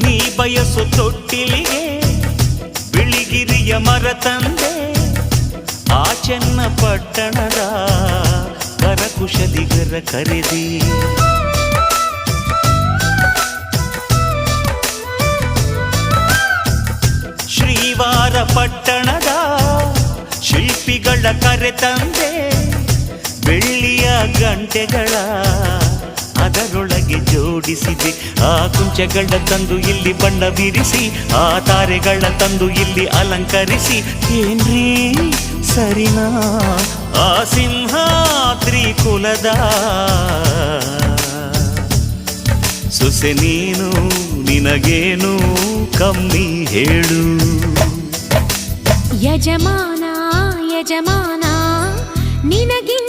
ನೀ ಬಯಸು ತೊಟ್ಟಿಲಿಗೆ ಬಿಳಿಗಿರಿಯ ಮರ ತಂದೆ, ಆ ಚನ್ನಪಟ್ಟಣದ ಕರಕುಶಲಿಗರ ಕರೆದಿ. ಶ್ರೀವಾರ ಪಟ್ಟಣದ ಶಿಲ್ಪಿಗಳ ಕರೆ ತಂದೆ, ಬೆಳ್ಳಿಯ ಗಂಟೆಗಳ ಅದರೊಳಗೆ ಜೋಡಿಸಿದೆ. ಆ ಕುಂಚಗಳ ತಂದು ಇಲ್ಲಿ ಬಣ್ಣ ಬಿರಿಸಿ, ಆ ತಾರೆಗಳ ತಂದು ಇಲ್ಲಿ ಅಲಂಕರಿಸಿ. ಏನ್ರೀ ಸರಿನಾ ಆ ಸಿಂಹಾದ್ರಿ ಕುಲದ ಸೊಸೆ ನೀನು, ನಿನಗೇನು ಕಮ್ಮಿ ಹೇಳು. ಯಜಮಾನ ಯಜಮಾನ ನಿನಗೆ